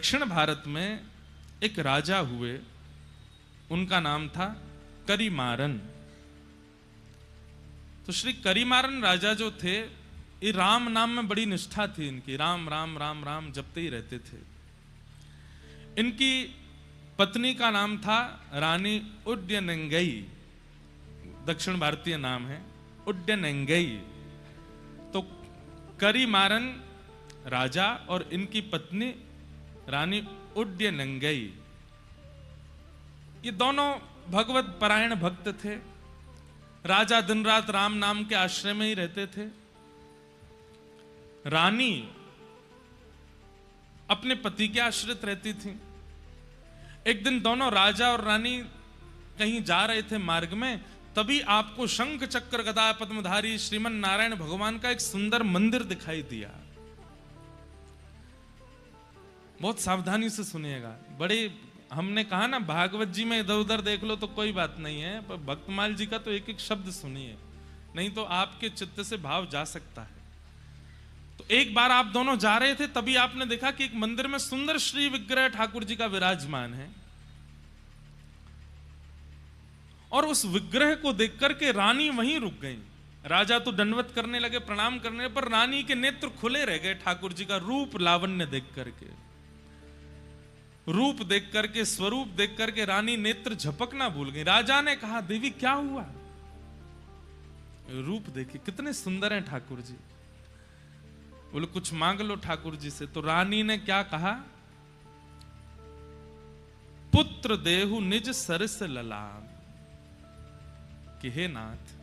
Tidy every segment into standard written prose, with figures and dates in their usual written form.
दक्षिण भारत में एक राजा हुए, उनका नाम था करिमारन। तो श्री करिमारन राजा जो थे, ये राम नाम में बड़ी निष्ठा थी इनकी, राम राम राम राम जपते ही रहते थे। इनकी पत्नी का नाम था रानी उड्डयनंगई, दक्षिण भारतीय नाम है उड्डयनंगई। तो करिमारन राजा और इनकी पत्नी रानी उड्डयनंगई, ये दोनों भगवत परायण भक्त थे। राजा दिन रात राम नाम के आश्रय में ही रहते थे। रानी अपने पति के आश्रित रहती थी। एक दिन दोनों राजा और रानी कहीं जा रहे थे मार्ग में, तभी आपको शंख चक्र गदा पद्मधारी श्रीमन नारायण भगवान का एक सुंदर मंदिर दिखाई दिया। बहुत सावधानी से सुनिएगा। बड़े हमने कहा ना, भागवत जी में इधर उधर देख लो तो कोई बात नहीं है, पर भक्तमाल जी का तो एक एक शब्द सुनिए, नहीं तो आपके चित्त से भाव जा सकता है। तो एक बार आप दोनों जा रहे थे, तभी आपने देखा कि एक मंदिर में सुंदर श्री विग्रह ठाकुर जी का विराजमान है, और उस विग्रह को देख करके रानी वहीं रुक गई। राजा तो दंडवत करने लगे, प्रणाम करने, पर रानी के नेत्र खुले रह गए ठाकुर जी का रूप लावण्य देख करके। रूप देख करके, स्वरूप देख करके रानी नेत्र झपकना भूल गई। राजा ने कहा, देवी क्या हुआ? रूप देखिए कितने सुंदर हैं ठाकुर जी। बोले कुछ मांग लो ठाकुर जी से। तो रानी ने क्या कहा, पुत्र देहु निज सरस ललाम, कि हे नाथ,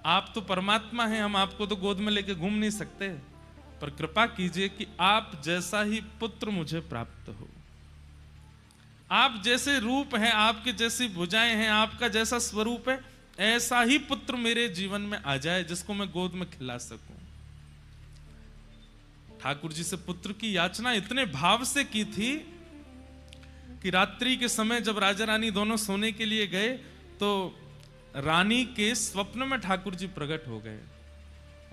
आप तो परमात्मा हैं, हम आपको तो गोद में लेके घूम नहीं सकते, पर कृपा कीजिए कि आप जैसा ही पुत्र मुझे प्राप्त हो। आप जैसे रूप हैं, आपके जैसी भुजाएं हैं, आपका जैसा स्वरूप है, ऐसा ही पुत्र मेरे जीवन में आ जाए जिसको मैं गोद में खिला सकूं। ठाकुर जी से पुत्र की याचना इतने भाव से की थी कि रात्रि के समय जब राजा रानी दोनों सोने के लिए गए, तो रानी के स्वप्न में ठाकुर जी प्रकट हो गए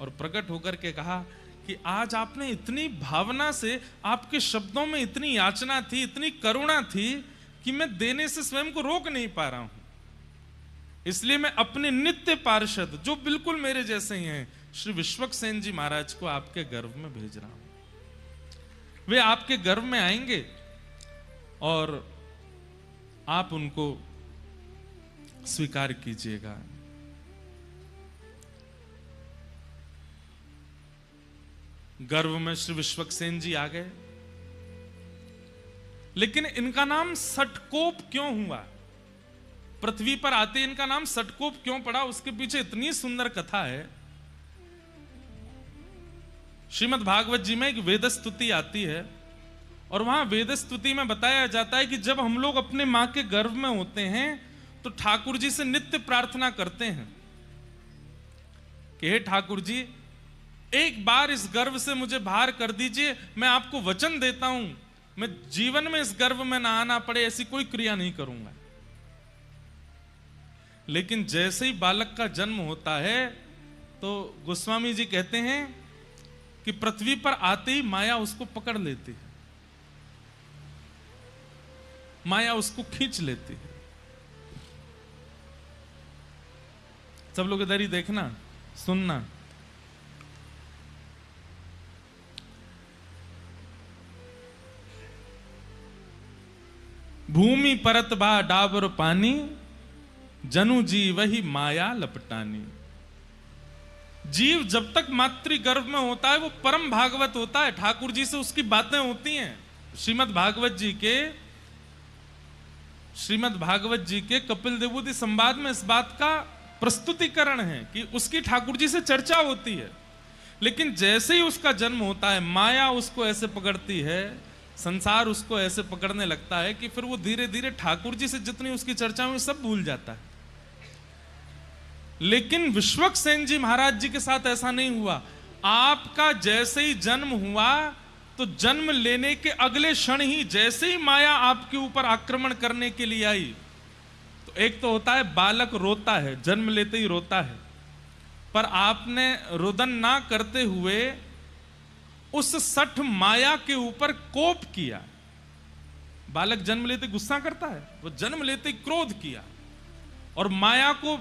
और प्रकट होकर के कहा कि आज आपने इतनी भावना से, आपके शब्दों में इतनी याचना थी, इतनी करुणा थी कि मैं देने से स्वयं को रोक नहीं पा रहा हूं। इसलिए मैं अपने नित्य पार्षद, जो बिल्कुल मेरे जैसे ही हैं, श्री विश्वक्सेन जी महाराज को आपके गर्भ में भेज रहा हूं। वे आपके गर्भ में आएंगे और आप उनको स्वीकार कीजिएगा। गर्भ में श्री विश्वक्सेन जी आ गए, लेकिन इनका नाम सटकोप क्यों हुआ? पृथ्वी पर आते इनका नाम सटकोप क्यों पड़ा? उसके पीछे इतनी सुंदर कथा है। श्रीमद् भागवत जी में एक वेद स्तुति आती है, और वहां वेद स्तुति में बताया जाता है कि जब हम लोग अपने मां के गर्भ में होते हैं तो ठाकुर जी से नित्य प्रार्थना करते हैं कि हे ठाकुर जी, एक बार इस गर्भ से मुझे बाहर कर दीजिए, मैं आपको वचन देता हूं, मैं जीवन में इस गर्भ में ना आना पड़े ऐसी कोई क्रिया नहीं करूंगा। लेकिन जैसे ही बालक का जन्म होता है, तो गोस्वामी जी कहते हैं कि पृथ्वी पर आते ही माया उसको पकड़ लेती है, माया उसको खींच लेती है। सब लोग इधर ही देखना, सुनना। भूमि परत बा डाबर पानी, जनु जी वही माया लपटानी। जीव जब तक मातृ गर्भ में होता है वो परम भागवत होता है, ठाकुर जी से उसकी बातें होती हैं। श्रीमद् भागवत जी के कपिल देवूति संवाद में इस बात का प्रस्तुतिकरण है कि उसकी ठाकुर जी से चर्चा होती है। लेकिन जैसे ही उसका जन्म होता है, माया उसको ऐसे पकड़ती है, संसार उसको ऐसे पकड़ने लगता है कि फिर वो धीरे धीरे ठाकुर जी से जितनी उसकी चर्चा हुई सब भूल जाता है। लेकिन विश्वक्सेन जी महाराज जी के साथ ऐसा नहीं हुआ। आपका जैसे ही जन्म हुआ, तो जन्म लेने के अगले क्षण ही जैसे ही माया आपके ऊपर आक्रमण करने के लिए आई, तो एक तो होता है बालक रोता है, जन्म लेते ही रोता है, पर आपने रुदन ना करते हुए उस सठ माया के ऊपर कोप किया। बालक जन्म लेते गुस्सा करता है, वो जन्म लेते क्रोध किया और माया को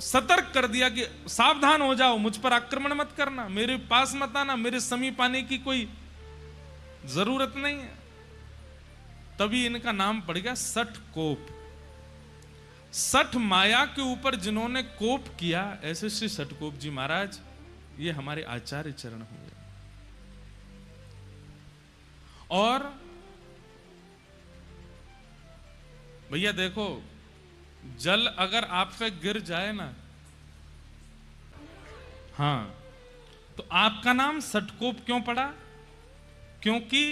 सतर्क कर दिया कि सावधान हो जाओ, मुझ पर आक्रमण मत करना, मेरे पास मत आना, मेरे समीप आने की कोई जरूरत नहीं है। तभी इनका नाम पड़ गया सठकोप। सठ माया के ऊपर जिन्होंने कोप किया, ऐसे श्री सठकोप जी महाराज, ये हमारे आचार्य चरण हुए। और भैया देखो, जल अगर आप पे गिर जाए ना, हां, तो आपका नाम सठकोप क्यों पड़ा? क्योंकि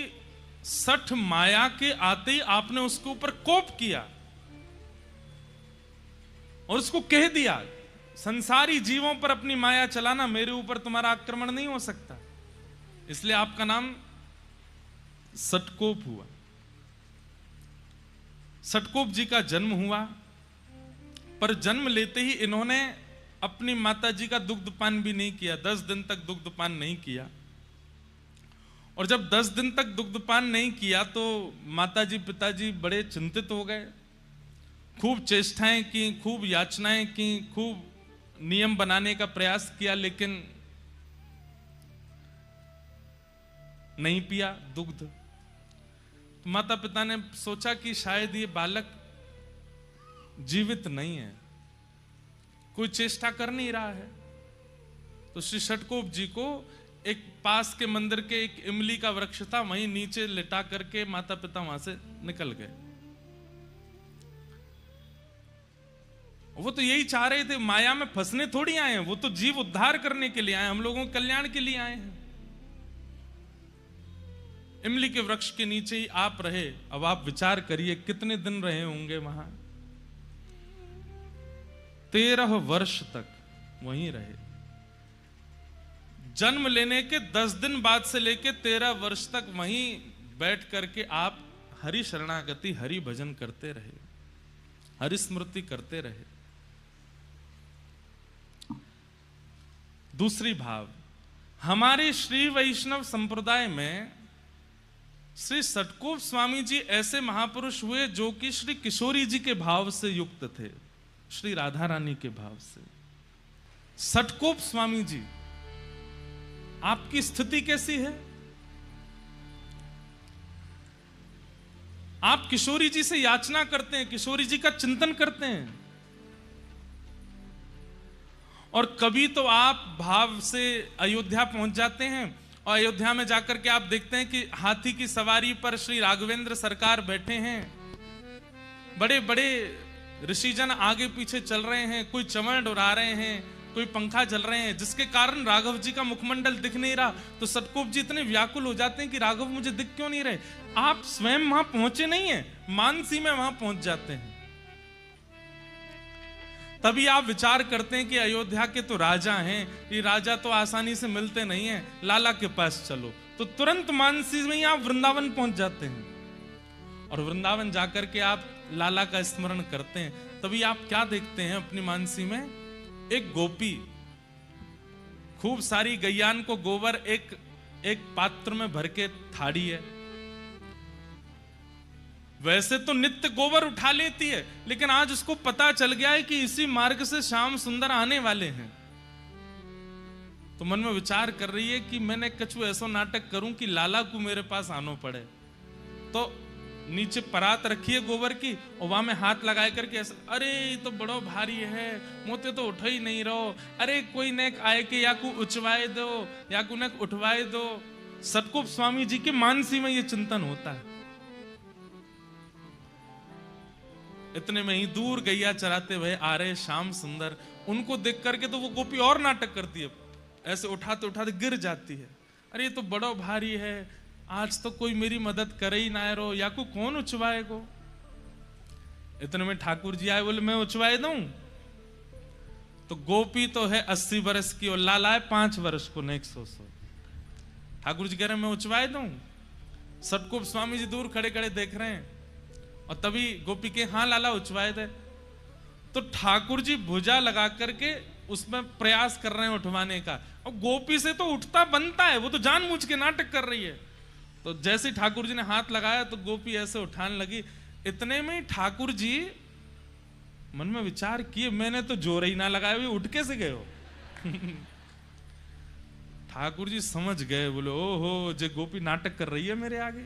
सठ माया के आते ही आपने उसके ऊपर कोप किया और उसको कह दिया, संसारी जीवों पर अपनी माया चलाना, मेरे ऊपर तुम्हारा आक्रमण नहीं हो सकता। इसलिए आपका नाम सठकोप हुआ। सठकोप जी का जन्म हुआ, पर जन्म लेते ही इन्होंने अपनी माता जी का दुग्धपान भी नहीं किया। 10 दिन तक दुग्धपान नहीं किया। और जब 10 दिन तक दुग्धपान नहीं किया तो माताजी पिताजी बड़े चिंतित हो गए। खूब चेष्टाएं की, खूब याचनाएं की, खूब नियम बनाने का प्रयास किया, लेकिन नहीं पिया दुग्ध। तो माता पिता ने सोचा कि शायद ये बालक जीवित नहीं है, कोई चेष्टा कर नहीं रहा है। तो श्री सठकोप जी को एक पास के मंदिर के एक इमली का वृक्ष था, वहीं नीचे लिटा करके माता पिता वहां से निकल गए। वो तो यही चाह रहे थे, माया में फंसने थोड़ी आए हैं, वो तो जीव उद्धार करने के लिए आए, हम लोगों के कल्याण के लिए आए हैं। इमली के वृक्ष के नीचे ही आप रहे। अब आप विचार करिए कितने दिन रहे होंगे वहां। 13 वर्ष तक वहीं रहे। जन्म लेने के 10 दिन बाद से लेके 13 वर्ष तक वहीं बैठ करके आप हरि शरणागति, हरि भजन करते रहे, हरि स्मृति करते रहे। दूसरी भाव, हमारे श्री वैष्णव संप्रदाय में श्री सठकोप स्वामी जी ऐसे महापुरुष हुए जो कि श्री किशोरी जी के भाव से युक्त थे, श्री राधा रानी के भाव से। सठकोप स्वामी जी, आपकी स्थिति कैसी है? आप किशोरी जी से याचना करते हैं, किशोरी जी का चिंतन करते हैं, और कभी तो आप भाव से अयोध्या पहुंच जाते हैं और अयोध्या में जाकर के आप देखते हैं कि हाथी की सवारी पर श्री राघवेंद्र सरकार बैठे हैं, बड़े बड़े ऋषिजन आगे पीछे चल रहे हैं, कोई चमड़ उड़ा रहे हैं, कोई पंखा चल रहे हैं, जिसके कारण राघव जी का मुखमंडल दिख नहीं रहा। तो सठकोप जी इतने व्याकुल हो जाते हैं कि राघव मुझे दिख क्यों नहीं रहे। आप स्वयं वहां पहुंचे नहीं है, मानसी में वहां पहुंच जाते हैं। तभी आप विचार करते हैं कि अयोध्या के तो राजा हैं, ये राजा तो आसानी से मिलते नहीं हैं, लाला के पास चलो। तो तुरंत मानसी में ही आप वृंदावन पहुंच जाते हैं और वृंदावन जाकर के आप लाला का स्मरण करते हैं। तभी आप क्या देखते हैं अपनी मानसी में? एक गोपी खूब सारी गैयान को गोबर एक पात्र में भर के थाड़ी है। वैसे तो नित्य गोबर उठा लेती है, लेकिन आज उसको पता चल गया है कि इसी मार्ग से श्याम सुंदर आने वाले हैं। तो मन में विचार कर रही है कि मैंने कछु ऐसा नाटक करूं कि लाला को मेरे पास आनो पड़े। तो नीचे परात रखी है गोबर की और वहां में हाथ लगाए करके ऐसे, अरे ये तो बड़ो भारी है, मोते तो उठ ही नहीं रहो, अरे कोई नेक आए के या को उचवाए दो, या को नेक उठवाए दो। सठकोप स्वामी जी के मानसी में ये चिंतन होता है। इतने में ही दूर गैया चराते हुए आ रहे श्याम सुंदर, उनको देख करके तो वो गोपी और नाटक करती है, ऐसे उठाते उठाते गिर जाती है। अरे ये तो बड़ो भारी है, आज तो कोई मेरी मदद करे ही ना रो, या को कौन उछवाए को। इतने में ठाकुर जी आए, बोले मैं उछवाए दूं। तो गोपी तो है 80 वर्ष की और लाला है 5 वर्ष को, नेक 100। ठाकुर जी कह रहे हैं मैं उछवाए दूं। सठकोप स्वामी जी दूर खड़े खड़े देख रहे हैं और तभी गोपी के हाँ लाला उछवाए दे। तो ठाकुर जी भुजा लगा करके उसमें प्रयास कर रहे हैं उठवाने का, और गोपी से तो उठता बनता है, वो तो जानबूझ के नाटक कर रही है। तो जैसे ही ठाकुर जी ने हाथ लगाया तो गोपी ऐसे उठाने लगी। इतने में ठाकुर जी मन में विचार किए, मैंने तो जोर ही ना लगाया, भी उठ कैसे गए हो? ठाकुर जी समझ गए, बोले ओहो जे गोपी नाटक कर रही है मेरे आगे।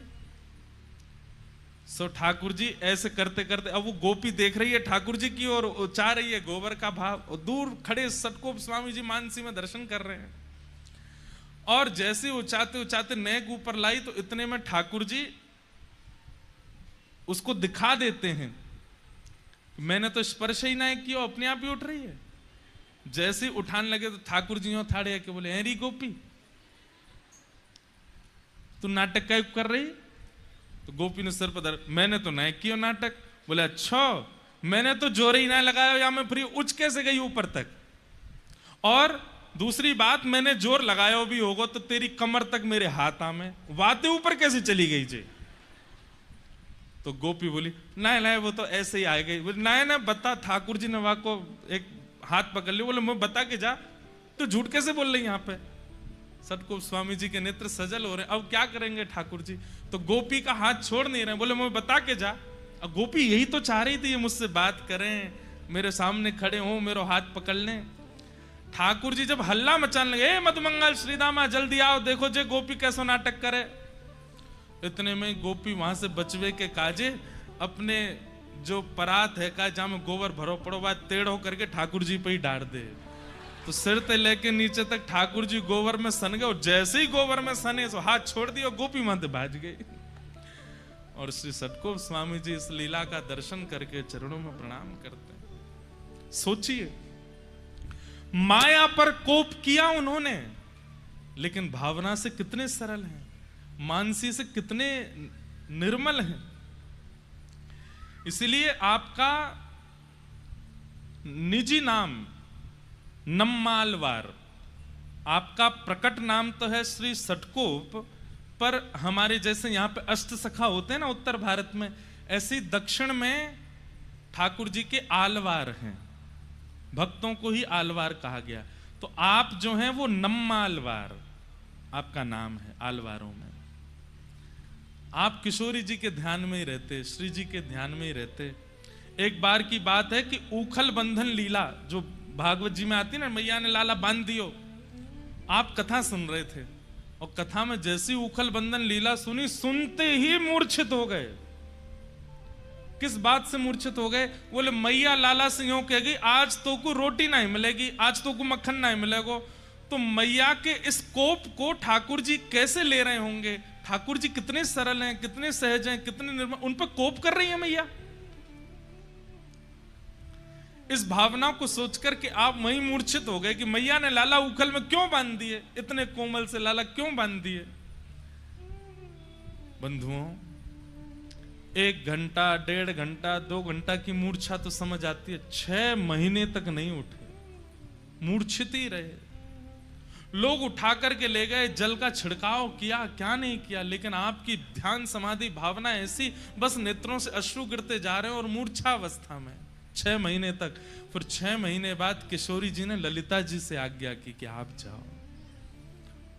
सो ठाकुर जी ऐसे करते करते, अब वो गोपी देख रही है ठाकुर जी की और चाह रही है गोबर का भाव, और दूर खड़े सटकोप स्वामी जी मानसी में दर्शन कर रहे हैं। और जैसे उचाते उचाते नेक ऊपर लाई तो इतने में ठाकुर जी उसको दिखा देते हैं, मैंने तो स्पर्श ही ना किया, अपने आप ही उठ रही है। जैसे ही उठाने लगे तो ठाकुर जी ठाड़े आके बोले, हेरी गोपी तू नाटक क्या कर रही? तो गोपी ने सिर पर, मैंने तो नहीं किया नाटक। बोले अच्छा, मैंने तो जोर ही ना लगाया, या मैं फिर उच कैसे गई ऊपर तक? और दूसरी बात, मैंने जोर लगाया भी होगा तो तेरी कमर तक मेरे हाथ आमे, बातें ऊपर कैसे चली गई जी? तो गोपी बोली नहीं नहीं वो तो ऐसे ही आ गई। बोले नहीं ना बता, ठाकुर जी ने वहां को एक हाथ पकड़ लिया। बोले मैं बता के जा, तो झूठ कैसे बोल रही यहाँ पे? सटकोप स्वामी जी के नेत्र सजल हो रहे, अब क्या करेंगे ठाकुर जी? तो गोपी का हाथ छोड़ नहीं रहे, बोले मैं बता के जा। अब गोपी यही तो चाह रही थी, ये मुझसे बात करें, मेरे सामने खड़े हो, मेरा हाथ पकड़ लें। ठाकुर जी जब हल्ला मचाने लगे, मधुमंगल श्रीदामा जल्दी आओ, देखो जे गोपी कैसा नाटक करे। इतने में गोपी वहां से बचवे के काजे अपने जो परात है का जहां में गोबर भरो पड़ो, बात टेढ़ो करके ठाकुर जी पे ही डाल दे। तो सिर ते लेके नीचे तक ठाकुर जी गोबर में सन गए, और जैसे ही गोबर में सने तो हाथ छोड़ दिया, गोपी माते भाज गई। और श्री सटकोप स्वामी जी इस लीला का दर्शन करके चरणों में प्रणाम करते हैं। सोचिए, माया पर कोप किया उन्होंने, लेकिन भावना से कितने सरल हैं, मानसी से कितने निर्मल हैं। इसलिए आपका निजी नाम नम्मालवार, आपका प्रकट नाम तो है श्री सटकोप, पर हमारे जैसे यहां पे अष्ट सखा होते हैं ना उत्तर भारत में, ऐसे ही दक्षिण में ठाकुर जी के आलवार हैं, भक्तों को ही आलवार कहा गया। तो आप जो हैं वो नम्मालवार आपका नाम है आलवारों में। आप किशोरी जी के ध्यान में ही रहते, श्री जी के ध्यान में ही रहते। एक बार की बात है कि ऊखल बंधन लीला जो भागवत जी में आती है ना, मैया ने लाला बांध दियो, आप कथा सुन रहे थे और कथा में जैसी उखल बंधन लीला सुनी, सुनते ही मूर्छित हो गए। किस बात से मूर्छित हो गए? बोले मैया लाला से यूं कहेगी, आज तो को रोटी नहीं मिलेगी, आज तो को मक्खन नहीं मिलेगा। तो मैया के इस कोप को ठाकुर जी कैसे ले रहे होंगे? ठाकुर जी कितने सरल हैं, कितने सहज हैं, कितने निर्मल, उन पर कोप कर रही है मैया। इस भावना को सोचकर के आप वहीं मूर्छित हो गए कि मैया ने लाला उखल में क्यों बांध दिए, इतने कोमल से लाला क्यों बांध दिए। बंधुओं, 1 घंटा, 1.5 घंटा, 2 घंटा की मूर्छा तो समझ आती है, 6 महीने तक नहीं उठे, मूर्छित ही रहे। लोग उठा करके ले गए, जल का छिड़काव किया, क्या नहीं किया, लेकिन आपकी ध्यान समाधि भावना ऐसी, बस नेत्रों से अश्रु गिरते जा रहे हैं और मूर्छा अवस्था में 6 महीने तक। फिर 6 महीने बाद किशोरी जी ने ललिता जी से आज्ञा की कि आप जाओ,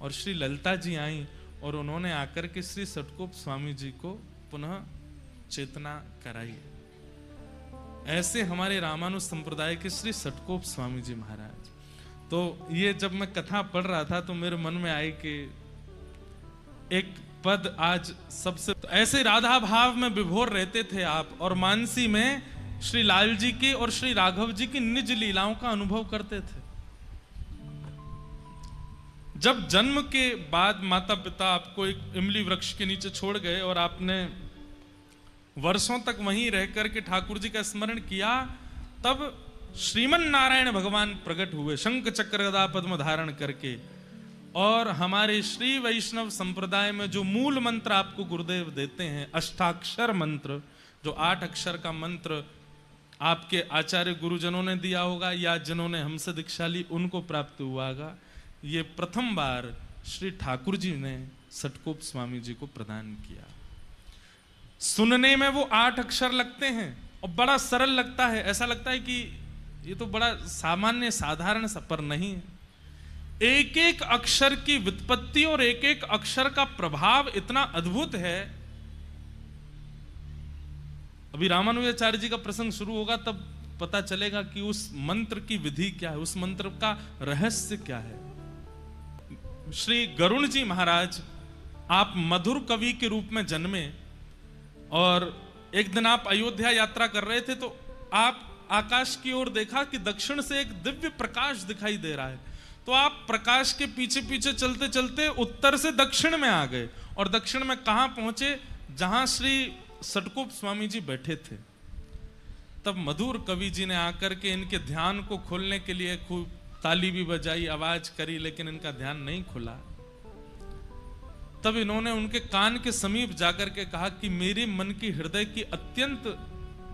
और श्री ललिता जी आई और उन्होंने आकर के श्री सटकोप स्वामी जी को पुनः चेतना कराई। ऐसे हमारे रामानुज संप्रदाय के श्री सटकोप स्वामी जी महाराज। तो ये जब मैं कथा पढ़ रहा था तो मेरे मन में आई कि एक पद आज सबसे, तो ऐसे राधा भाव में विभोर रहते थे आप, और मानसी में श्री लाल जी की और श्री राघव जी की निज लीलाओं का अनुभव करते थे। जब जन्म के बाद माता पिता आपको एक इमली वृक्ष के नीचे छोड़ गए और आपने वर्षों तक वहीं रह करके ठाकुर जी का स्मरण किया, तब श्रीमन नारायण भगवान प्रकट हुए शंख चक्र गदा पद्म धारण करके। और हमारे श्री वैष्णव संप्रदाय में जो मूल मंत्र आपको गुरुदेव देते हैं, अष्टाक्षर मंत्र, जो 8 अक्षर का मंत्र आपके आचार्य गुरुजनों ने दिया होगा या जिन्होंने हमसे दीक्षा ली उनको प्राप्त हुआ होगा, ये प्रथम बार श्री ठाकुर जी ने सटकोप स्वामी जी को प्रदान किया। सुनने में वो 8 अक्षर लगते हैं और बड़ा सरल लगता है, ऐसा लगता है कि ये तो बड़ा सामान्य साधारण सा, पर नहीं। एक एक अक्षर की व्युत्पत्ति और एक एक अक्षर का प्रभाव इतना अद्भुत है। अभी रामानुजाचार्य जी का प्रसंग शुरू होगा तब पता चलेगा कि उस मंत्र की विधि क्या है, उस मंत्र का रहस्य क्या है। श्री गरुण जी महाराज, आप मधुर कवि के रूप में जन्मे और एक दिन आप अयोध्या यात्रा कर रहे थे तो आप आकाश की ओर देखा कि दक्षिण से एक दिव्य प्रकाश दिखाई दे रहा है। तो आप प्रकाश के पीछे पीछे चलते चलते उत्तर से दक्षिण में आ गए और दक्षिण में कहां पहुंचे, जहां श्री सटकोप स्वामी जी बैठे थे। तब मधुर कवि जी ने आकर के इनके ध्यान को खोलने के लिए खूब ताली भी बजाई, आवाज करी, लेकिन इनका ध्यान नहीं खुला। तब इन्होंने उनके कान के समीप जाकर के कहा कि मेरे मन की हृदय की अत्यंत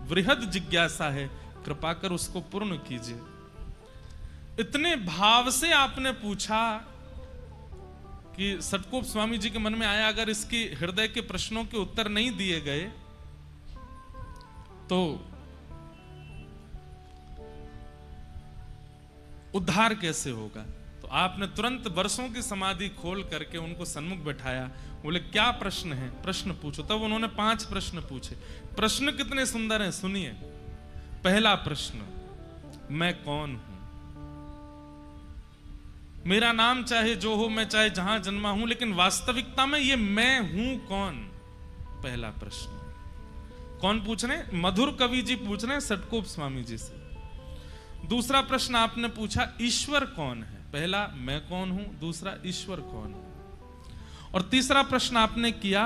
वृहद जिज्ञासा है, कृपा कर उसको पूर्ण कीजिए। इतने भाव से आपने पूछा कि सटकोप स्वामी जी के मन में आया अगर इसकी हृदय के प्रश्नों के उत्तर नहीं दिए गए तो उद्धार कैसे होगा। तो आपने तुरंत वर्षों की समाधि खोल करके उनको सन्मुख बैठाया। बोले क्या प्रश्न है, प्रश्न पूछो। तब उन्होंने 5 प्रश्न पूछे। प्रश्न कितने सुंदर हैं, सुनिए। पहला प्रश्न, मैं कौन हूं? मेरा नाम चाहे जो हो, मैं चाहे जहां जन्मा हूं, लेकिन वास्तविकता में ये मैं हूं कौन? पहला प्रश्न। कौन पूछ रहे? मधुर कवि जी पूछ रहे हैं सटकोप स्वामी जी से। दूसरा प्रश्न आपने पूछा, ईश्वर कौन है? पहला मैं कौन हूं, दूसरा ईश्वर कौन है। और तीसरा प्रश्न आपने किया,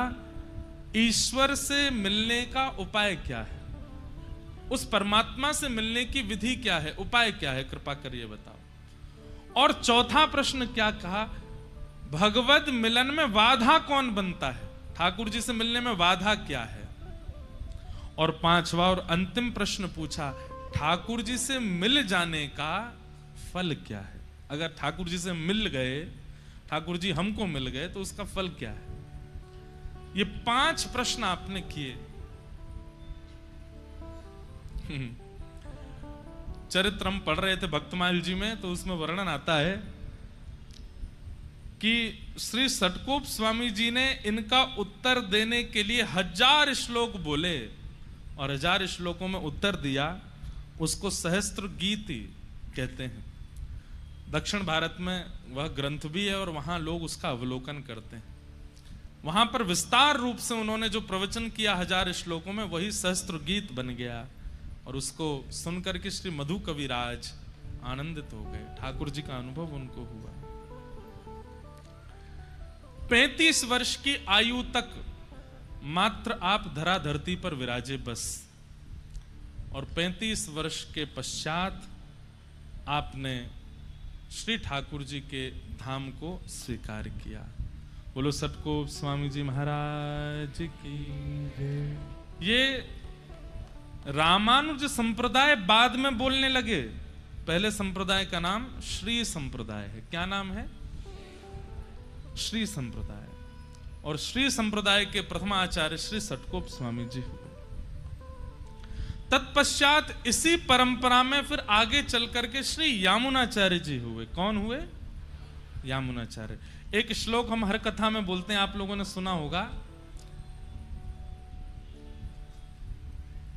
ईश्वर से मिलने का उपाय क्या है? उस परमात्मा से मिलने की विधि क्या है, उपाय क्या है, कृपा करिए बताओ। और चौथा प्रश्न क्या कहा, भगवद मिलन में बाधा कौन बनता है? ठाकुर जी से मिलने में बाधा क्या है? और पांचवा और अंतिम प्रश्न पूछा, ठाकुर जी से मिल जाने का फल क्या है? अगर ठाकुर जी से मिल गए, ठाकुर जी हमको मिल गए, तो उसका फल क्या है? ये 5 प्रश्न आपने किए। चरित्र हम पढ़ रहे थे भक्तमाल जी में, तो उसमें वर्णन आता है कि श्री सटकोप स्वामी जी ने इनका उत्तर देने के लिए 1000 श्लोक बोले और 1000 श्लोकों में उत्तर दिया। उसको सहस्त्र गीति कहते हैं। दक्षिण भारत में वह ग्रंथ भी है और वहां लोग उसका अवलोकन करते हैं। वहां पर विस्तार रूप से उन्होंने जो प्रवचन किया 1000 श्लोकों में, वही सहस्त्र गीत बन गया। और उसको सुनकर के श्री मधु कविराज आनंदित हो गए। ठाकुर जी का अनुभव उनको हुआ। 35 वर्ष की आयु तक मात्र आप धरा धरती पर विराजे बस, और 35 वर्ष के पश्चात आपने श्री ठाकुर जी के धाम को स्वीकार किया। बोलो सटकोप स्वामी जी महाराज की जय। ये रामानुज संप्रदाय बाद में बोलने लगे। पहले संप्रदाय का नाम श्री संप्रदाय है। क्या नाम है? श्री संप्रदाय। और श्री संप्रदाय के प्रथम आचार्य श्री सटकोप स्वामी जी हुए। तत्पश्चात इसी परंपरा में फिर आगे चल करके श्री यामुनाचार्य जी हुए। कौन हुए? यामुनाचार्य। एक श्लोक हम हर कथा में बोलते हैं, आप लोगों ने सुना होगा।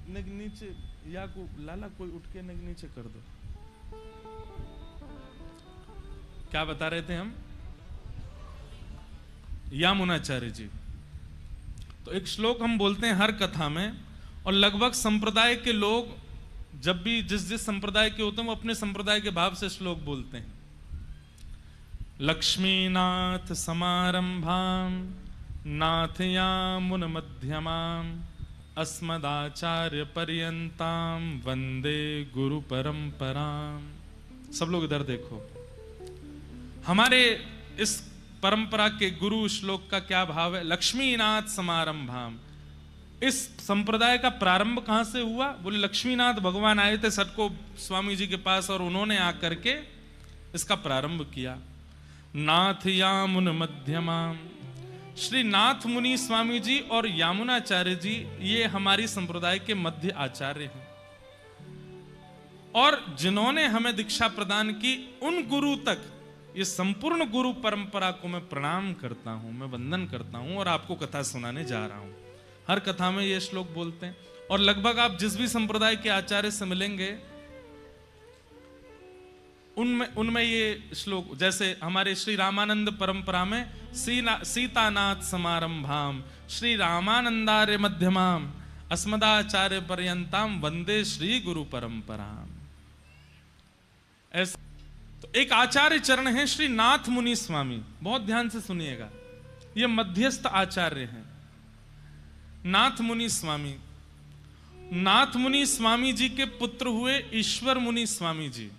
नग नीचे या को लाला कोई उठ के नग नीचे कर दो। क्या बता रहे थे हम? यामुनाचार्य जी। तो एक श्लोक हम बोलते हैं हर कथा में, और लगभग संप्रदाय के लोग जब भी जिस जिस संप्रदाय के होते हैं वो अपने संप्रदाय के भाव से श्लोक बोलते हैं। लक्ष्मीनाथ समारंभाम नाथयामुन मध्यमाम अस्मदाचार्य पर्यंताम वंदे गुरु परंपराम। सब लोग इधर देखो। हमारे इस परंपरा के गुरु श्लोक का क्या भाव है? लक्ष्मीनाथ समारंभाम। इस संप्रदाय का प्रारंभ कहां से हुआ? बोले लक्ष्मीनाथ भगवान आए थे सटकोप स्वामी जी के पास और उन्होंने आकर के इसका प्रारंभ किया। नाथ यामुन मध्यमाम। श्री नाथ मुनि स्वामी जी और यामुनाचार्य जी ये हमारी संप्रदाय के मध्य आचार्य हैं, और जिन्होंने हमें दीक्षा प्रदान की उन गुरु तक ये संपूर्ण गुरु परंपरा को मैं प्रणाम करता हूं, मैं वंदन करता हूं और आपको कथा सुनाने जा रहा हूं। हर कथा में ये श्लोक बोलते हैं और लगभग आप जिस भी संप्रदाय के आचार्य से मिलेंगे उनमें ये श्लोक, जैसे हमारे श्री रामानंद परंपरा में सीतानाथ समारंभाम श्री रामानंदार्य मध्यमाम अस्मदाचार्य पर्यंताम वंदे श्री गुरु परंपराम। ऐसा तो एक आचार्य चरण है श्री नाथ मुनि स्वामी, बहुत ध्यान से सुनिएगा, ये मध्यस्थ आचार्य हैं नाथ मुनि स्वामी। नाथ मुनि स्वामी जी के पुत्र हुए ईश्वर मुनि स्वामी जी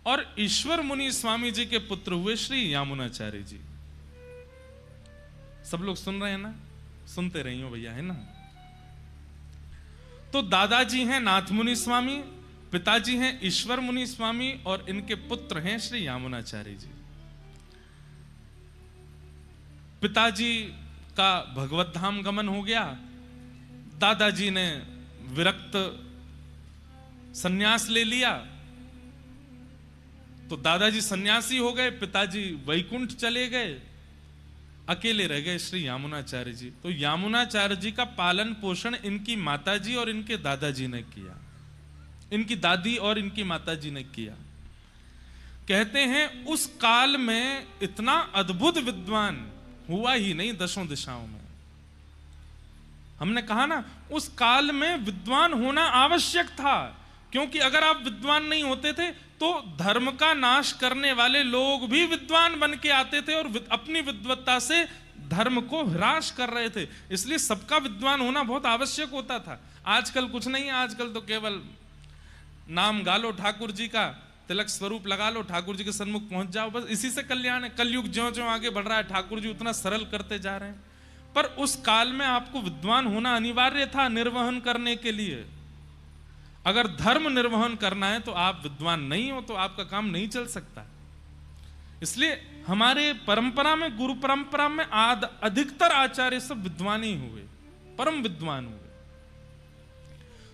और ईश्वर मुनि स्वामी जी के पुत्र हुए श्री यामुनाचार्य जी। सब लोग सुन रहे हैं ना? सुनते रहिए भैया, है ना? तो दादाजी हैं नाथ मुनि स्वामी, पिताजी हैं ईश्वर मुनि स्वामी और इनके पुत्र हैं श्री यामुनाचार्य जी। पिताजी का भगवत धाम गमन हो गया, दादाजी ने विरक्त सन्यास ले लिया, तो दादाजी सन्यासी हो गए, पिताजी वैकुंठ चले गए, अकेले रह गए श्री यामुनाचार्य जी। तो यामुनाचार्य जी का पालन पोषण इनकी माताजी और इनके दादाजी ने किया, इनकी दादी और इनकी माताजी ने किया। कहते हैं उस काल में इतना अद्भुत विद्वान हुआ ही नहीं दशों दिशाओं में। हमने कहा ना, उस काल में विद्वान होना आवश्यक था, क्योंकि अगर आप विद्वान नहीं होते थे तो धर्म का नाश करने वाले लोग भी विद्वान बन के आते थे और अपनी विद्वत्ता से धर्म को ह्रास कर रहे थे। इसलिए सबका विद्वान होना बहुत आवश्यक होता था। आजकल कुछ नहीं है, आजकल तो केवल नाम गालो ठाकुर जी का, तिलक स्वरूप लगा लो, ठाकुर जी के सन्मुख पहुंच जाओ, बस इसी से कल्याण है। कलयुग ज्यों ज्यों आगे बढ़ रहा है, ठाकुर जी उतना सरल करते जा रहे हैं। पर उस काल में आपको विद्वान होना अनिवार्य था निर्वहन करने के लिए। अगर धर्म निर्वहन करना है तो आप विद्वान नहीं हो तो आपका काम नहीं चल सकता। इसलिए हमारे परंपरा में, गुरु परंपरा में अधिकतर आचार्य सब विद्वान ही हुए, परम विद्वान हुए।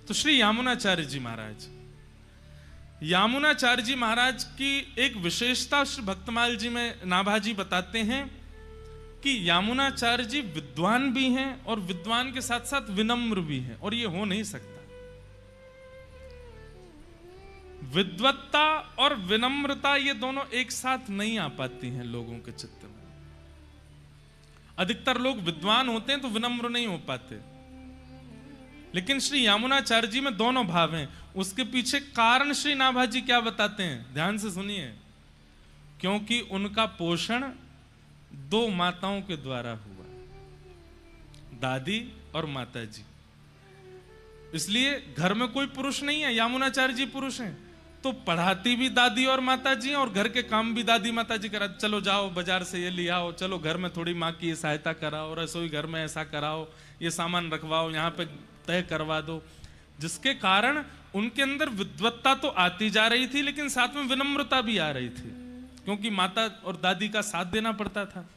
तो श्री यामुनाचार्य जी महाराज, यामुनाचार्य जी महाराज की एक विशेषता श्री भक्तमाल जी में नाभाजी बताते हैं कि यामुनाचार्य जी विद्वान भी हैं और विद्वान के साथ साथ विनम्र भी हैं, और ये हो नहीं सकता। विद्वत्ता और विनम्रता ये दोनों एक साथ नहीं आ पाती हैं लोगों के चित्त में। अधिकतर लोग विद्वान होते हैं तो विनम्र नहीं हो पाते, लेकिन श्री यामुनाचार्य जी में दोनों भाव हैं। उसके पीछे कारण श्री नाभाजी क्या बताते हैं, ध्यान से सुनिए। क्योंकि उनका पोषण दो माताओं के द्वारा हुआ, दादी और माता जी। इसलिए घर में कोई पुरुष नहीं है, यामुनाचार्य जी पुरुष हैं, तो पढ़ाती भी दादी और माता जी और घर के काम भी दादी माता जी करा। चलो जाओ बाजार से ये ले आओ, चलो घर में थोड़ी माँ की सहायता कराओ, रसोई घर में ऐसा कराओ, ये सामान रखवाओ, यहाँ पे तय करवा दो। जिसके कारण उनके अंदर विद्वत्ता तो आती जा रही थी, लेकिन साथ में विनम्रता भी आ रही थी, क्योंकि माता और दादी का साथ देना पड़ता था।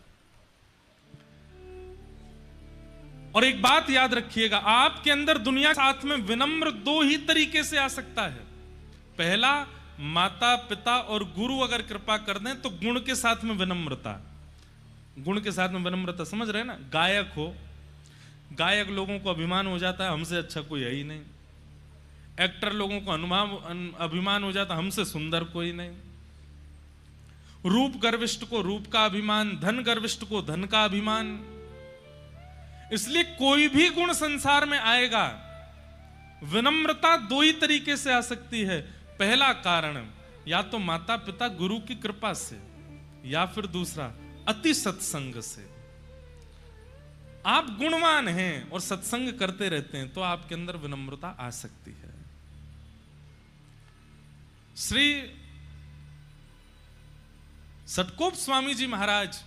और एक बात याद रखिएगा, आपके अंदर दुनिया साथ में विनम्र दो ही तरीके से आ सकता है। पहला, माता पिता और गुरु अगर कृपा कर दें तो गुण के साथ में विनम्रता, गुण के साथ में विनम्रता, समझ रहे हैं ना? गायक हो, गायक लोगों को अभिमान हो जाता है हमसे अच्छा कोई है ही नहीं। एक्टर लोगों को अभिमान हो जाता है हमसे सुंदर कोई नहीं। रूप गर्विष्ठ को रूप का अभिमान, धन गर्विष्ठ को धन का अभिमान। इसलिए कोई भी गुण संसार में आएगा, विनम्रता दो ही तरीके से आ सकती है। पहला कारण, या तो माता पिता गुरु की कृपा से, या फिर दूसरा अति सत्संग से। आप गुणवान हैं और सत्संग करते रहते हैं तो आपके अंदर विनम्रता आ सकती है। श्री सटकोप स्वामी जी महाराज,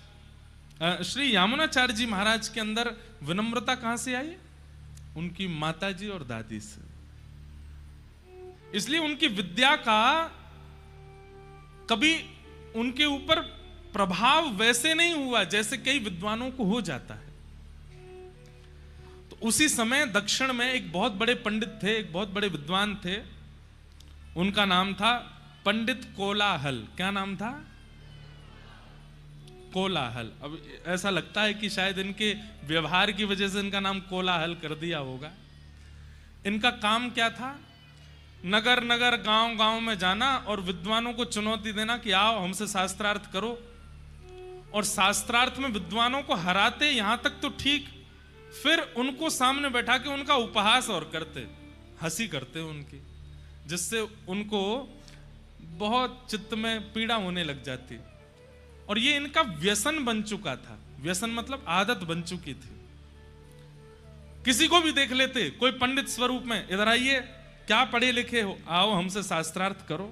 श्री यामुनाचार्य जी महाराज के अंदर विनम्रता कहां से आई? उनकी माताजी और दादी से। इसलिए उनकी विद्या का कभी उनके ऊपर प्रभाव वैसे नहीं हुआ जैसे कई विद्वानों को हो जाता है। तो उसी समय दक्षिण में एक बहुत बड़े पंडित थे, एक बहुत बड़े विद्वान थे, उनका नाम था पंडित कोलाहल। क्या नाम था? कोलाहल। अब ऐसा लगता है कि शायद इनके व्यवहार की वजह से इनका नाम कोलाहल कर दिया होगा। इनका काम क्या था? नगर नगर गांव गांव में जाना और विद्वानों को चुनौती देना कि आओ हमसे शास्त्रार्थ करो, और शास्त्रार्थ में विद्वानों को हराते, यहां तक तो ठीक, फिर उनको सामने बैठा के उनका उपहास और करते, हंसी करते उनकी, जिससे उनको बहुत चित्त में पीड़ा होने लग जाती। और ये इनका व्यसन बन चुका था। व्यसन मतलब आदत बन चुकी थी। किसी को भी देख लेते, कोई पंडित स्वरूप में, इधर आइए, क्या पढ़े लिखे हो, आओ हमसे शास्त्रार्थ करो।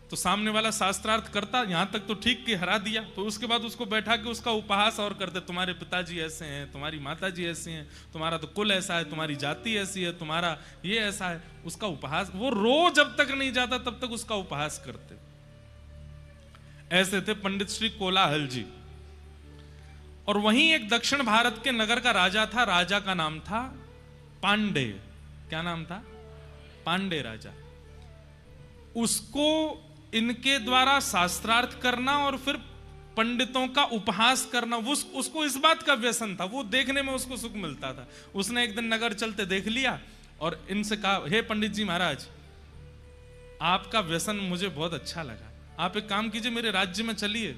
तो सामने वाला शास्त्रार्थ करता, यहां तक तो ठीक कि हरा दिया, तो उसके बाद उसको बैठा के उसका उपहास और करते, तुम्हारे पिताजी ऐसे हैं, तुम्हारी माताजी ऐसी हैं, तुम्हारा तो कुल ऐसा है, तुम्हारी जाति ऐसी है, तुम्हारा ये ऐसा है, उसका उपहास। वो रोज जब तक नहीं जाता तब तक उसका उपहास करते। ऐसे थे पंडित श्री कोलाहल जी। और वहीं एक दक्षिण भारत के नगर का राजा था, राजा का नाम था पांडे। क्या नाम था? पांडे राजा। उसको इनके द्वारा शास्त्रार्थ करना और फिर पंडितों का उपहास करना, उसको इस बात का व्यसन था, वो देखने में उसको सुख मिलता था। उसने एक दिन नगर चलते देख लिया और इनसे कहा, हे पंडित जी महाराज, आपका व्यसन मुझे बहुत अच्छा लगा, आप एक काम कीजिए, मेरे राज्य में चलिए,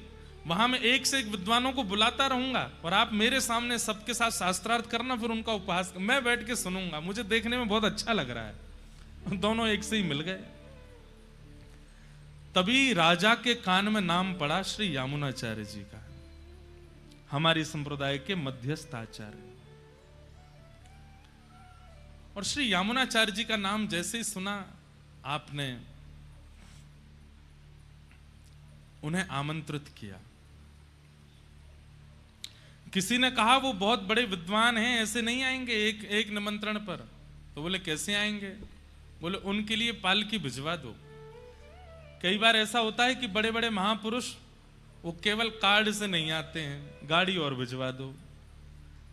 वहां मैं एक से एक विद्वानों को बुलाता रहूंगा और आप मेरे सामने सबके साथ शास्त्रार्थ करना, फिर उनका उपहास मैं बैठ के सुनूंगा, मुझे देखने में बहुत अच्छा लग रहा है। दोनों एक से ही मिल गए। तभी राजा के कान में नाम पड़ा श्री यामुनाचार्य जी का, हमारी संप्रदाय के मध्यस्थ आचार्य। और श्री यामुनाचार्य जी का नाम जैसे ही सुना, आपने उन्हें आमंत्रित किया। किसी ने कहा वो बहुत बड़े विद्वान हैं, ऐसे नहीं आएंगे एक निमंत्रण पर। तो बोले कैसे आएंगे? बोले उनके लिए पालकी भिजवा दो। कई बार ऐसा होता है कि बड़े बड़े महापुरुष वो केवल कार्ड से नहीं आते हैं, गाड़ी और भिजवा दो।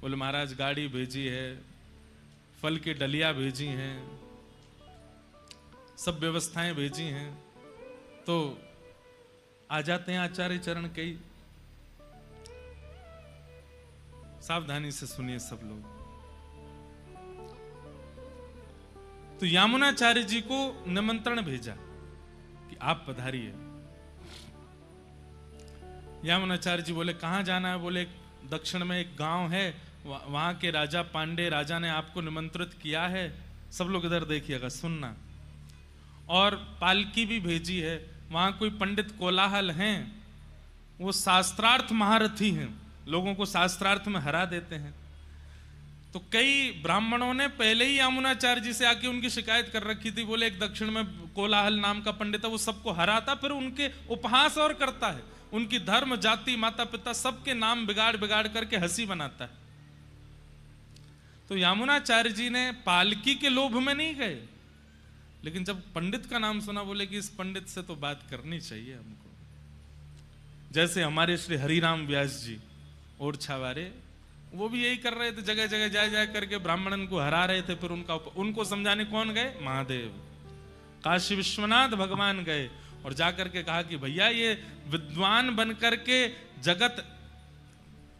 बोले महाराज गाड़ी भेजी है, फल की डलिया भेजी हैं, सब व्यवस्थाएं भेजी हैं, तो आ जाते हैं आचार्य चरण। कई सावधानी से सुनिए सब लोग। तो यामुनाचार्य जी को निमंत्रण भेजा कि आप पधारिए। यामुनाचार्य जी बोले कहां जाना है? बोले दक्षिण में एक गांव है, वहां के राजा पांडे राजा ने आपको निमंत्रित किया है, सब लोग इधर देखिएगा, सुनना। और पालकी भी भेजी है, वहां कोई पंडित कोलाहल हैं, वो शास्त्रार्थ महारथी हैं, लोगों को शास्त्रार्थ में हरा देते हैं। तो कई ब्राह्मणों ने पहले ही यामुनाचार्य जी से आके उनकी शिकायत कर रखी थी। बोले एक दक्षिण में कोलाहल नाम का पंडित है, वो सबको हराता, फिर उनके उपहास और करता है, उनकी धर्म जाति माता पिता सबके नाम बिगाड़ बिगाड़ करके हंसी बनाता है। तो यामुनाचार्य जी ने पालकी के लोभ में नहीं गए, लेकिन जब पंडित का नाम सुना, बोले कि इस पंडित से तो बात करनी चाहिए हमको। जैसे हमारे श्री हरिराम व्यास जी ओरछा वाले, वो भी यही कर रहे थे, जगह जगह जा जा करके ब्राह्मणन को हरा रहे थे। फिर उनको समझाने कौन गए? महादेव, काशी विश्वनाथ भगवान गए और जाकर के कहा कि भैया ये विद्वान बन करके जगत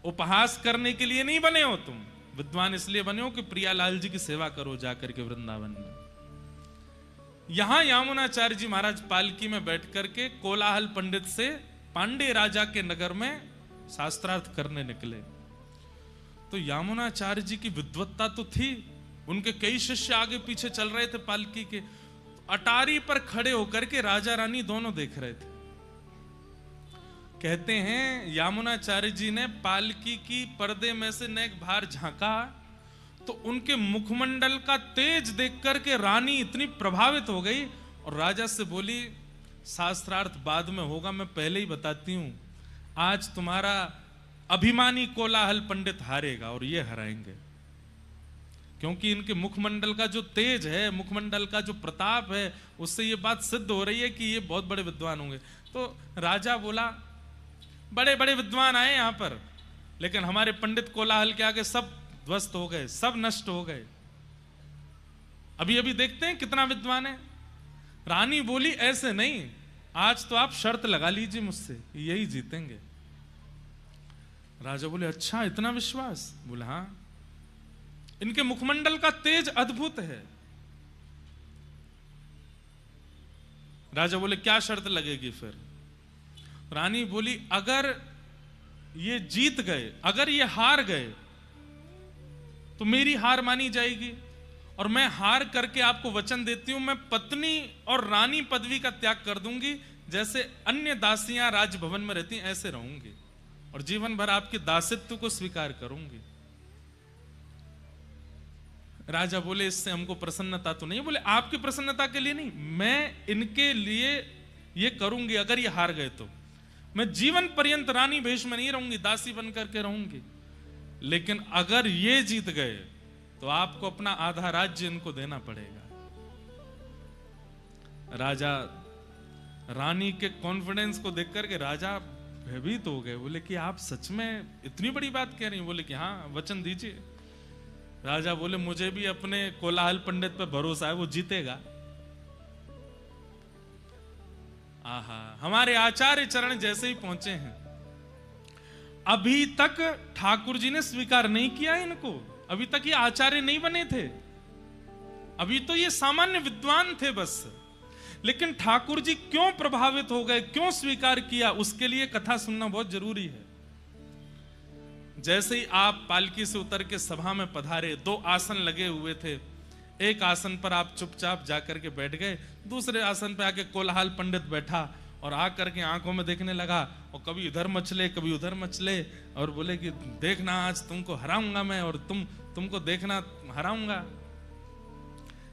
उपहास करने के लिए नहीं बने हो, तुम विद्वान इसलिए बने हो कि प्रियालाल जी की सेवा करो जाकर के वृंदावन में। यहां यामुनाचार्य जी महाराज पालकी में बैठ करके कोलाहल पंडित से पांडे राजा के नगर में शास्त्रार्थ करने निकले। तो यामुनाचार्य जी की विद्वत्ता तो थी, उनके कई शिष्य आगे पीछे चल रहे थे पालकी के। अटारी पर खड़े होकर के राजा रानी दोनों देख रहे थे। कहते हैं यामुनाचार्य जी ने पालकी की पर्दे में से नेक बाहर झांका, तो उनके मुखमंडल का तेज देख करके रानी इतनी प्रभावित हो गई और राजा से बोली, शास्त्रार्थ बाद में होगा, मैं पहले ही बताती हूं, आज तुम्हारा अभिमानी कोलाहल पंडित हारेगा और ये हराएंगे। क्योंकि इनके मुखमंडल का जो तेज है, मुखमंडल का जो प्रताप है, उससे ये बात सिद्ध हो रही है कि ये बहुत बड़े विद्वान होंगे। तो राजा बोला, बड़े बड़े विद्वान आए यहां पर, लेकिन हमारे पंडित कोलाहल के आगे सब ध्वस्त हो गए, सब नष्ट हो गए। अभी अभी देखते हैं कितना विद्वान है। रानी बोली, ऐसे नहीं, आज तो आप शर्त लगा लीजिए मुझसे, यही जीतेंगे। राजा बोले अच्छा इतना विश्वास? बोले हाँ, इनके मुखमंडल का तेज अद्भुत है। राजा बोले क्या शर्त लगेगी फिर? रानी बोली अगर ये जीत गए, अगर ये हार गए तो मेरी हार मानी जाएगी, और मैं हार करके आपको वचन देती हूं, मैं पत्नी और रानी पदवी का त्याग कर दूंगी, जैसे अन्य दासियां राजभवन में रहती ऐसे रहूंगी, और जीवन भर आपके दासित्व को स्वीकार करूंगी। राजा बोले इससे हमको प्रसन्नता तो नहीं। बोले आपकी प्रसन्नता के लिए नहीं, मैं इनके लिए ये करूंगी। अगर ये हार गए तो मैं जीवन पर्यंत रानी भेष में नहीं रहूंगी, दासी बन करके रहूंगी, लेकिन अगर ये जीत गए तो आपको अपना आधा राज्य इनको देना पड़ेगा। राजा रानी के कॉन्फिडेंस को देख करके राजा भयभीत हो गए। बोले कि आप सच में इतनी बड़ी बात कह रही हैं? बोले कि हाँ, वचन दीजिए। राजा बोले मुझे भी अपने कोलाहल पंडित पर भरोसा है, वो जीतेगा। आहा, हमारे आचार्य चरण जैसे ही पहुंचे हैं, अभी तक ठाकुर जी ने स्वीकार नहीं किया इनको, अभी तक ये आचार्य नहीं बने थे, अभी तो ये सामान्य विद्वान थे बस। लेकिन ठाकुर जी क्यों प्रभावित हो गए, क्यों स्वीकार किया, उसके लिए कथा सुनना बहुत जरूरी है। जैसे ही आप पालकी से उतर के सभा में पधारे, 2 आसन लगे हुए थे, एक आसन पर आप चुपचाप जाकर के बैठ गए, दूसरे आसन पे आके कोलाहल पंडित बैठा और आकर के आंखों में देखने लगा, और कभी इधर मचले कभी उधर मचले, और बोले कि देखना आज तुमको हराऊंगा मैं, और तुमको देखना हराऊंगा।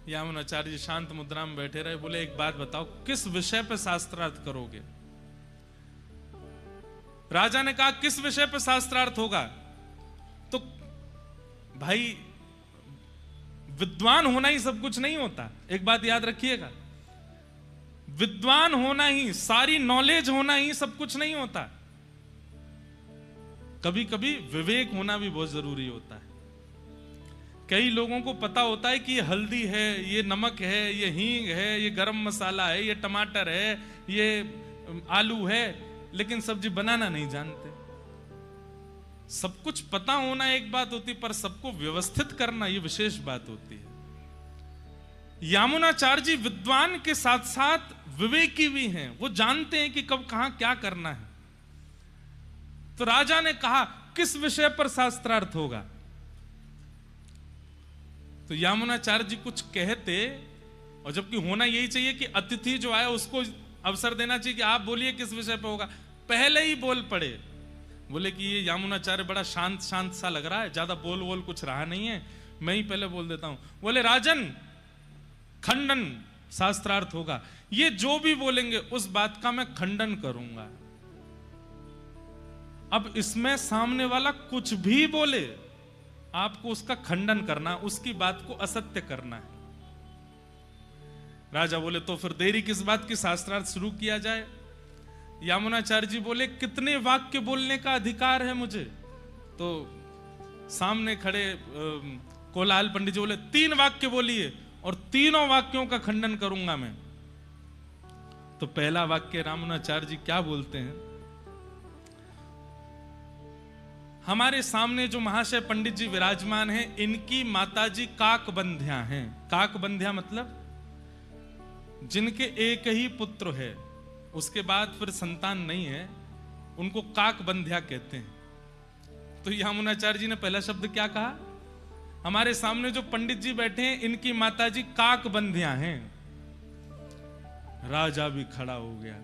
यामुनाचार्य जी शांत मुद्रा में बैठे रहे। बोले एक बात बताओ, किस विषय पे शास्त्रार्थ करोगे? राजा ने कहा किस विषय पे शास्त्रार्थ होगा? तो भाई विद्वान होना ही सब कुछ नहीं होता, एक बात याद रखिएगा, विद्वान होना ही, सारी नॉलेज होना ही सब कुछ नहीं होता। कभी कभी विवेक होना भी बहुत जरूरी होता है। कई लोगों को पता होता है कि ये हल्दी है, ये नमक है, ये हींग है, ये गरम मसाला है, ये टमाटर है, ये आलू है, लेकिन सब्जी बनाना नहीं जानते। सब कुछ पता होना एक बात होती, पर सबको व्यवस्थित करना ये विशेष बात होती है। यामुनाचार्य जी विद्वान के साथ साथ विवेकी भी हैं, वो जानते हैं कि कब कहां क्या करना है। तो राजा ने कहा किस विषय पर शास्त्रार्थ होगा? तो यामुनाचार्य जी कुछ कहते, और जबकि होना यही चाहिए कि अतिथि जो आया उसको अवसर देना चाहिए कि आप बोलिए किस विषय पर होगा, पहले ही बोल पड़े। बोले कि ये यामुनाचार्य बड़ा शांत शांत सा लग रहा है, ज्यादा बोल कुछ रहा नहीं है, मैं ही पहले बोल देता हूं। बोले राजन, खंडन शास्त्रार्थ होगा, ये जो भी बोलेंगे उस बात का मैं खंडन करूंगा। अब इसमें सामने वाला कुछ भी बोले, आपको उसका खंडन करना, उसकी बात को असत्य करना है। राजा बोले तो फिर देरी किस बात की, शास्त्रार्थ शुरू किया जाए। यामुनाचार्य जी बोले कितने वाक्य बोलने का अधिकार है मुझे? तो सामने खड़े कोलाहल पंडित जी बोले 3 वाक्य बोलिए, और तीनों वाक्यों का खंडन करूंगा मैं। तो पहला वाक्य यामुनाचार्य जी क्या बोलते हैं? हमारे सामने जो महाशय पंडित जी विराजमान हैं, इनकी माताजी काकबंध्या हैं। काकबंध्या मतलब जिनके एक ही पुत्र है, उसके बाद फिर संतान नहीं है, उनको काकबंध्या कहते हैं। तो यामुनाचार्य जी ने पहला शब्द क्या कहा? हमारे सामने जो पंडित जी बैठे हैं, इनकी माताजी काकबंध्या हैं। राजा भी खड़ा हो गया,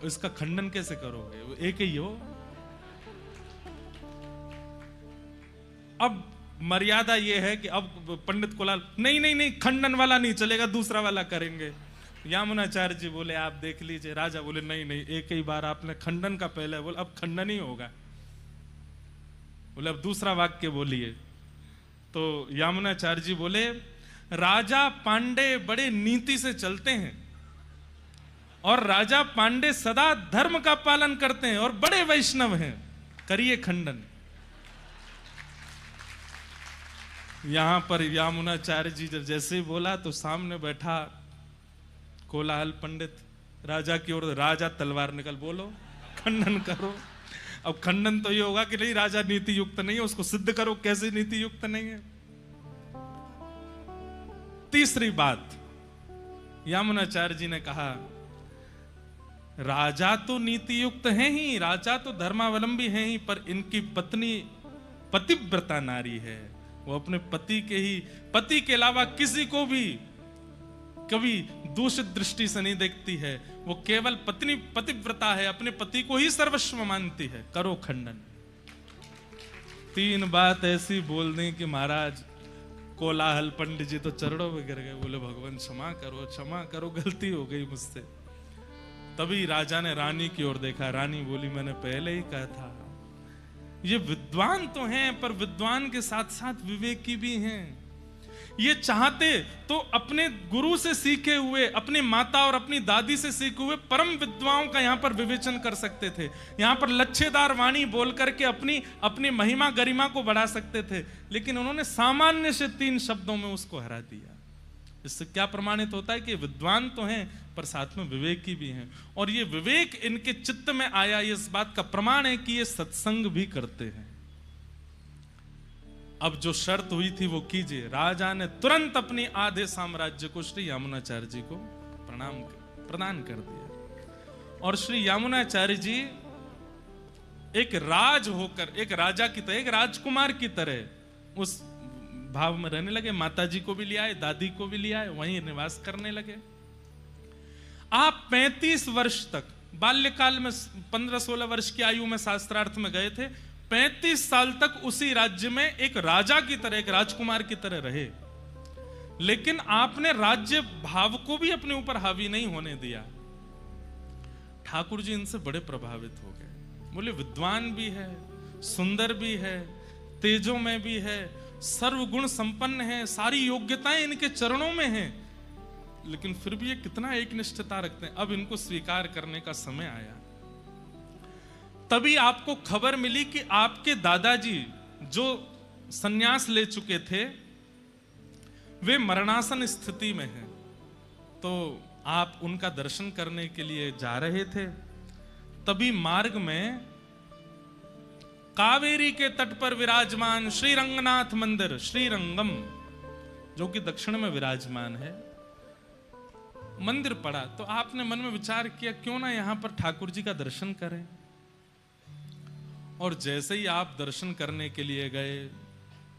इसका खंडन कैसे करोगे, वो एक ही हो। अब मर्यादा ये है कि अब पंडित कोलाल नहीं, खंडन वाला नहीं चलेगा, दूसरा वाला करेंगे। यामुनाचार्य जी बोले आप देख लीजिए। राजा बोले नहीं, एक ही बार आपने खंडन का पहले बोला, अब खंडन ही होगा। बोले अब दूसरा वाक्य बोलिए। तो यामुनाचार्य जी बोले राजा पांडे बड़े नीति से चलते हैं, और राजा पांडे सदा धर्म का पालन करते हैं, और बड़े वैष्णव हैं, करिए खंडन। यहां पर यामुनाचार्य जी जैसे ही बोला तो सामने बैठा कोलाहल पंडित राजा की ओर, राजा तलवार निकल, बोलो खंडन करो। अब खंडन तो ये होगा कि नहीं, राजा नीति युक्त नहीं है, उसको सिद्ध करो कैसे नीति युक्त नहीं है। तीसरी बात, यामुनाचार्य जी ने कहा, राजा तो नीति युक्त है ही, राजा तो धर्मावलंबी है ही, पर इनकी पत्नी पतिव्रता नारी है। वो अपने पति के अलावा किसी को भी कभी दूषित दृष्टि से नहीं देखती है। वो केवल पत्नी पतिव्रता है, अपने पति को ही सर्वस्व मानती है। करो खंडन। 3 बात ऐसी बोल दी कि महाराज कोलाहल, पंडित जी तो चरणों में गिर गए, बोले भगवान क्षमा करो, गलती हो गई मुझसे। तभी राजा ने रानी की ओर देखा। रानी बोली, मैंने पहले ही कहा था, ये विद्वान तो हैं, पर विद्वान के साथ साथ विवेकी भी हैं। ये चाहते तो अपने गुरु से सीखे हुए, अपनी माता और अपनी दादी से सीखे हुए परम विद्वाओं का यहाँ पर विवेचन कर सकते थे, यहाँ पर लच्छेदार वाणी बोल करके अपनी महिमा गरिमा को बढ़ा सकते थे, लेकिन उन्होंने सामान्य से 3 शब्दों में उसको हरा दिया। इससे क्या प्रमाणित होता है कि विद्वान तो हैं पर साथ में विवेकी भी हैं, और ये विवेक इनके चित्त में आया, ये इस बात का प्रमाण है कि ये सत्संग भी करते हैं। अब जो शर्त हुई थी वो कीजिए। राजा ने तुरंत अपनी आधे साम्राज्य को श्री यामुनाचार्य जी को प्रदान कर दिया, और श्री यामुनाचार्य जी एक राजा की तरह, एक राजकुमार की तरह उस भाव में रहने लगे। माता जी को भी ले आए, दादी को भी ले आए, वहीं निवास करने लगे। आप 35 वर्ष तक, बाल्यकाल में 15-16 वर्ष की आयु में शास्त्रार्थ में गए थे, 35 साल तक उसी राज्य में एक राजा की तरह, एक राजकुमार की तरह रहे, लेकिन आपने राज्य भाव को भी अपने ऊपर हावी नहीं होने दिया। ठाकुर जी इनसे बड़े प्रभावित हो गए। बोले, विद्वान भी है, सुंदर भी है, तेजों में भी है, सर्वगुण संपन्न है, सारी योग्यताएं इनके चरणों में हैं, लेकिन फिर भी ये कितना एकनिष्ठता रखते हैं। अब इनको स्वीकार करने का समय आया। तभी आपको खबर मिली कि आपके दादाजी जो संन्यास ले चुके थे, वे मरणासन स्थिति में हैं। तो आप उनका दर्शन करने के लिए जा रहे थे। तभी मार्ग में कावेरी के तट पर विराजमान श्री रंगनाथ मंदिर, श्रीरंगम, जो कि दक्षिण में विराजमान है, मंदिर पड़ा। तो आपने मन में विचार किया, क्यों ना यहां पर ठाकुर जी का दर्शन करें। और जैसे ही आप दर्शन करने के लिए गए,